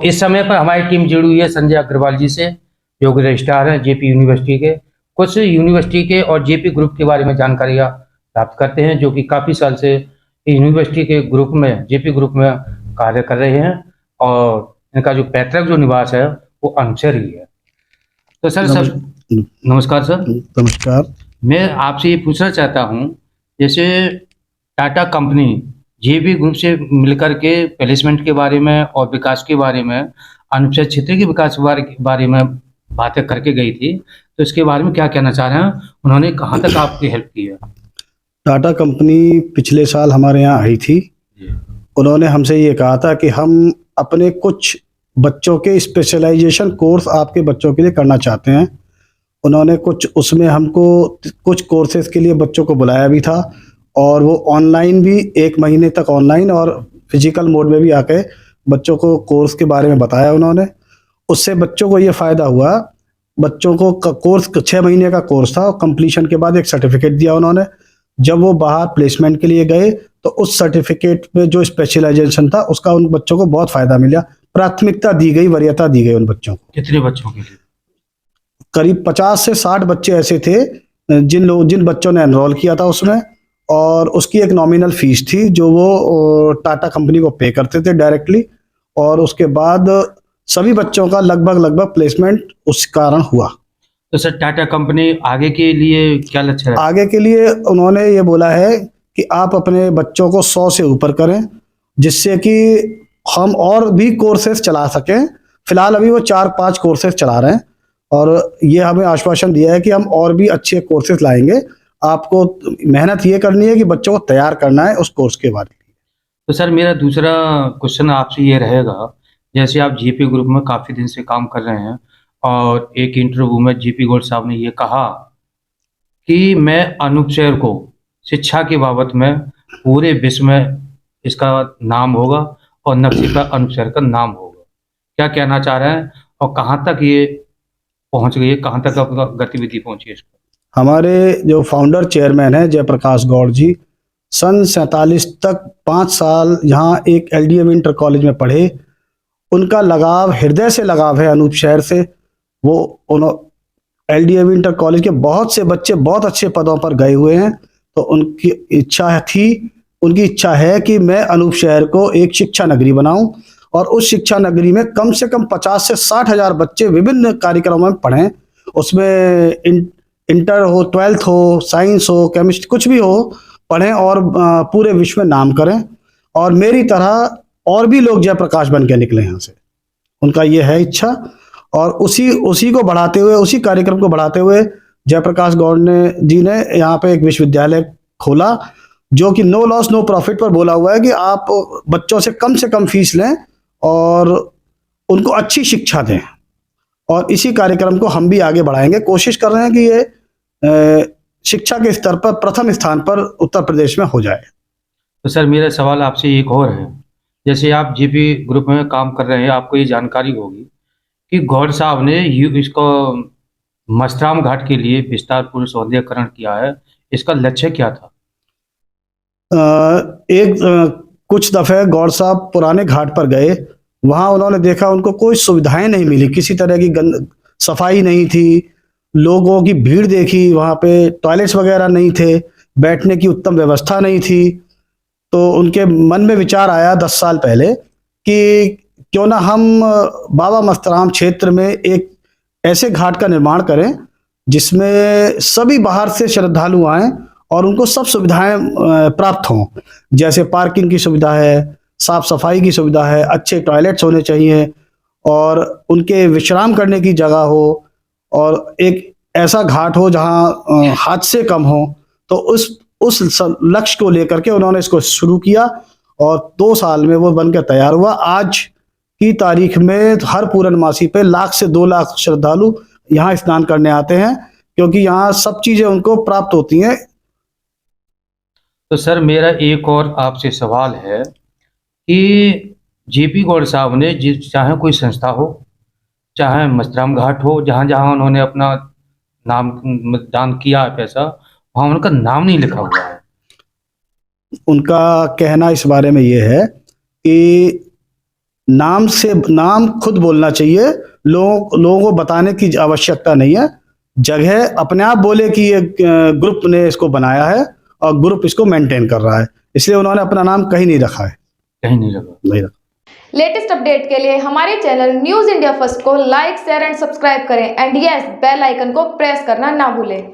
इस समय पर हमारी टीम जुड़ी हुई है संजय अग्रवाल जी से, जो कि रजिस्ट्रार हैं जेपी यूनिवर्सिटी के। कुछ यूनिवर्सिटी के और जेपी ग्रुप के बारे में जानकारियाँ प्राप्त करते हैं, जो कि काफ़ी साल से यूनिवर्सिटी के ग्रुप में, जेपी ग्रुप में कार्य कर रहे हैं और इनका जो पैतृक जो निवास है वो अनसर ही है। तो सर नमस्कार सर। नमस्कार। मैं आपसे ये पूछना चाहता हूँ, जैसे टाटा कंपनी जेबी ग्रुप से मिलकर के प्लेसमेंट के बारे में और विकास के बारे में, अनुच्छेद क्षेत्र के विकास बारे में बातें करके गई थी, तो इसके बारे में क्या कहना चाह रहे हैं? उन्होंने कहाँ तक आपकी हेल्प की है? टाटा कंपनी पिछले साल हमारे यहाँ आई थी। उन्होंने हमसे ये कहा था कि हम अपने कुछ बच्चों के स्पेशलाइजेशन कोर्स आपके बच्चों के लिए करना चाहते हैं। उन्होंने कुछ उसमें हमको कुछ कोर्सेज के लिए बच्चों को बुलाया भी था, और वो ऑनलाइन भी 1 महीने तक ऑनलाइन और फिजिकल मोड में भी आके बच्चों को कोर्स के बारे में बताया उन्होंने। उससे बच्चों को ये फ़ायदा हुआ, बच्चों को कोर्स 6 महीने का कोर्स था और कंप्लीशन के बाद एक सर्टिफिकेट दिया उन्होंने। जब वो बाहर प्लेसमेंट के लिए गए तो उस सर्टिफिकेट में जो स्पेशलाइजेशन था उसका उन बच्चों को बहुत फ़ायदा मिला। प्राथमिकता दी गई, वरीयता दी गई उन बच्चों को। कितने बच्चों के लिए? करीब 50 से 60 बच्चे ऐसे थे जिन बच्चों ने एनरोल किया था उसमें, और उसकी एक नॉमिनल फीस थी जो वो टाटा कंपनी को पे करते थे डायरेक्टली, और उसके बाद सभी बच्चों का लगभग प्लेसमेंट उस कारण हुआ। तो सर टाटा कंपनी आगे के लिए क्या लक्ष्य है? आगे के लिए उन्होंने ये बोला है कि आप अपने बच्चों को 100 से ऊपर करें, जिससे कि हम और भी कोर्सेज चला सकें। फिलहाल अभी वो 4-5 कोर्सेज चला रहे हैं, और ये हमें आश्वासन दिया है कि हम और भी अच्छे कोर्सेज लाएंगे। आपको मेहनत ये करनी है कि बच्चों को तैयार करना है उस कोर्स के बारे में। तो सर मेरा दूसरा क्वेश्चन आपसे ये रहेगा, जैसे आप जेपी ग्रुप में काफ़ी दिन से काम कर रहे हैं और एक इंटरव्यू में जेपी गौड़ साहब ने ये कहा कि मैं अनूप शहर को शिक्षा के बाबत में पूरे विश्व में इसका नाम होगा और नक्शे पर अनूप शहर का नाम होगा। क्या कहना चाह रहे हैं और कहाँ तक ये पहुँच गई है, कहाँ तक आपका गतिविधि पहुँची है इस पर? हमारे जो फाउंडर चेयरमैन हैं जयप्रकाश गौड़ जी, सन 47 तक 5 साल यहाँ एक एलडीएम इंटर कॉलेज में पढ़े। उनका लगाव, हृदय से लगाव है अनूप शहर से। वो एलडीएम इंटर कॉलेज के बहुत से बच्चे बहुत अच्छे पदों पर गए हुए हैं, तो उनकी इच्छा है कि मैं अनूप शहर को एक शिक्षा नगरी बनाऊं, और उस शिक्षा नगरी में कम से कम 50 से 60 हज़ार बच्चे विभिन्न कार्यक्रमों में पढ़ें। उसमें इंटर हो, 12th हो, साइंस हो, केमिस्ट्री, कुछ भी हो, पढ़ें और पूरे विश्व में नाम करें, और मेरी तरह और भी लोग जयप्रकाश बन के निकले यहाँ से। उनका ये है इच्छा, और उसी को बढ़ाते हुए, उसी कार्यक्रम को बढ़ाते हुए जयप्रकाश गौड़ जी ने यहाँ पे एक विश्वविद्यालय खोला, जो कि नो लॉस नो प्रॉफिट पर बोला हुआ है कि आप बच्चों से कम फीस लें और उनको अच्छी शिक्षा दें। और इसी कार्यक्रम को हम भी आगे बढ़ाएंगे। कोशिश कर रहे हैं कि ये शिक्षा के स्तर पर प्रथम स्थान पर उत्तर प्रदेश में हो जाए। तो सर मेरा सवाल आपसे एक और है, जैसे आप जेपी ग्रुप में काम कर रहे हैं, आपको ये जानकारी होगी कि गौड़ साहब ने इसको मस्तराम घाट के लिए विस्तारपूर्ण सौंदर्यीकरण किया है। इसका लक्ष्य क्या था? कुछ दफ़े गौड़ साहब पुराने घाट पर गए, वहाँ उन्होंने देखा उनको कोई सुविधाएं नहीं मिली, किसी तरह की सफाई नहीं थी, लोगों की भीड़ देखी, वहाँ पे टॉयलेट्स वगैरह नहीं थे, बैठने की उत्तम व्यवस्था नहीं थी। तो उनके मन में विचार आया 10 साल पहले कि क्यों ना हम बाबा मस्तराम क्षेत्र में एक ऐसे घाट का निर्माण करें जिसमें सभी बाहर से श्रद्धालु आएँ और उनको सब सुविधाएं प्राप्त हों। जैसे पार्किंग की सुविधा है, साफ सफाई की सुविधा है, अच्छे टॉयलेट्स होने चाहिए, और उनके विश्राम करने की जगह हो, और एक ऐसा घाट हो जहां हादसे कम हो। तो उस लक्ष्य को लेकर के उन्होंने इसको शुरू किया, और 2 साल में वो बनकर तैयार हुआ। आज की तारीख में हर पूर्णमासी पे 1 लाख से 2 लाख श्रद्धालु यहाँ स्नान करने आते हैं, क्योंकि यहाँ सब चीजें उनको प्राप्त होती हैं। तो सर मेरा एक और आपसे सवाल है कि जेपी गौड़ साहब ने चाहे कोई संस्था हो, चाहे मस्तराम घाट हो, जहाँ जहाँ उन्होंने अपना नाम दान किया है पैसा, वहाँ उनका नाम नहीं लिखा हुआ है। उनका कहना इस बारे में ये है कि नाम खुद बोलना चाहिए, लोगों को बताने की आवश्यकता नहीं है। जगह अपने आप बोले कि ये ग्रुप ने इसको बनाया है और ग्रुप इसको मेंटेन कर रहा है, इसलिए उन्होंने अपना नाम कहीं नहीं रखा है। कहीं नहीं लगा। नहीं रखा। लेटेस्ट अपडेट के लिए हमारे चैनल न्यूज़ इंडिया फर्स्ट को लाइक, शेयर एंड सब्सक्राइब करें एंड यस बेल आइकन को प्रेस करना ना भूलें।